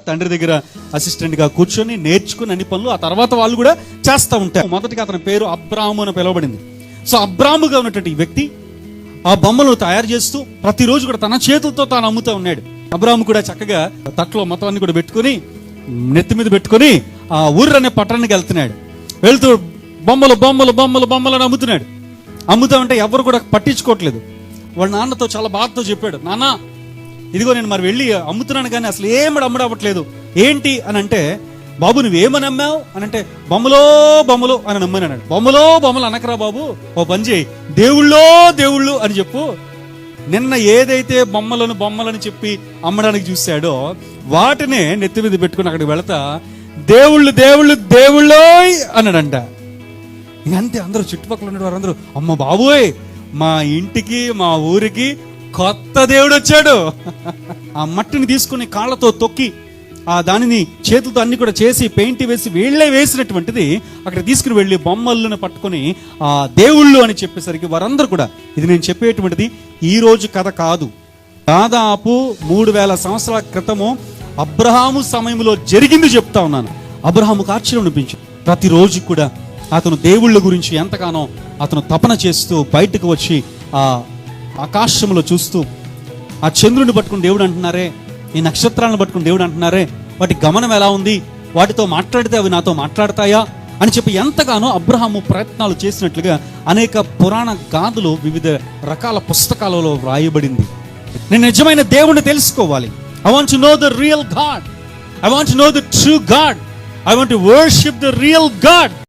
తండ్రి దగ్గర అసిస్టెంట్గా కూర్చొని నేర్చుకుని అన్ని పనులు ఆ తర్వాత వాళ్ళు కూడా చేస్తూ ఉంటారు. మొదటిగా అతని పేరు అబ్రాము అని పిలువబడింది. సో అబ్రాముగా ఉన్నటువంటి ఈ వ్యక్తి ఆ బొమ్మలు తయారు చేస్తూ ప్రతిరోజు కూడా తన చేతులతో తాను అమ్ముతూ ఉన్నాడు. అబ్రాము కూడా చక్కగా తట్లో మొత్తం అన్ని కూడా పెట్టుకుని నెత్తి మీద పెట్టుకుని ఆ ఊరు అనే పట్టణానికి వెళ్తున్నాడు. వెళ్తూ బొమ్మలు బొమ్మలు బొమ్మలు బొమ్మలు అని అమ్ముతున్నాడు. అమ్ముతా ఉంటే ఎవరు కూడా పట్టించుకోవట్లేదు. వాళ్ళ నాన్నతో చాలా బాధతో చెప్పాడు, నాన్న ఇదిగో నేను మరి వెళ్ళి అమ్ముతున్నాను కానీ అసలు ఏమడు అమ్ముడవ్వట్లేదు, ఏంటి అని అంటే, బాబు నువ్వేమని అమ్మావు అని అంటే, బొమ్మలో బొమ్మలు అని నమ్మని అన్నాడు. బొమ్మలో బొమ్మలు అనకరా బాబు, ఓ పని చేయి, దేవుళ్ళో దేవుళ్ళు అని చెప్పు. నిన్న ఏదైతే బొమ్మలని చెప్పి అమ్మడానికి చూశాడో వాటినే నెత్తి మీద పెట్టుకుని అక్కడికి వెళతా దేవుళ్ళు దేవుళ్ళు దేవుళ్ళోయ్ అన్నాడంట. ఇంకంతే అందరూ చుట్టుపక్కల ఉన్న వారందరూ, అమ్మ బాబోయ్ మా ఇంటికి మా ఊరికి కొత్త దేవుడు వచ్చాడు. ఆ మట్టిని తీసుకుని కాళ్ళతో తొక్కి ఆ దానిని చేతులతో అన్ని కూడా చేసి పెయింట్ వేసి వీళ్ళే వేసినటువంటిది అక్కడ తీసుకుని వెళ్ళి బొమ్మలను పట్టుకొని ఆ దేవుళ్ళు అని చెప్పేసరికి వారందరూ కూడా, ఇది నేను చెప్పేటువంటిది ఈ రోజు కథ కాదు, దాదాపు 3000 సంవత్సరాల క్రితము అబ్రహాము సమయంలో జరిగింది చెప్తా ఉన్నాను. అబ్రహాముకు ఆశ్చర్యం అనిపించింది. ప్రతిరోజు కూడా అతను దేవుళ్ళ గురించి ఎంతగానో అతను తపన చేస్తూ బయటకు వచ్చి ఆ ఆకాశంలో చూస్తూ ఆ చంద్రుని పట్టుకుని దేవుడు అంటున్నారే, ఈ నక్షత్రాలను పట్టుకుని దేవుడు అంటున్నారే, వాటి గమనం ఎలా ఉంది, వాటితో మాట్లాడితే అవి నాతో మాట్లాడతాయా అని చెప్పి ఎంతగానో అబ్రహాము ప్రయత్నాలు చేసినట్లుగా అనేక పురాణ గాథలు వివిధ రకాల పుస్తకాలలో వ్రాయబడింది. నేను నిజమైన దేవుణ్ణి తెలుసుకోవాలి. I want to know the real God. I want to know the true God. I want to worship the real God.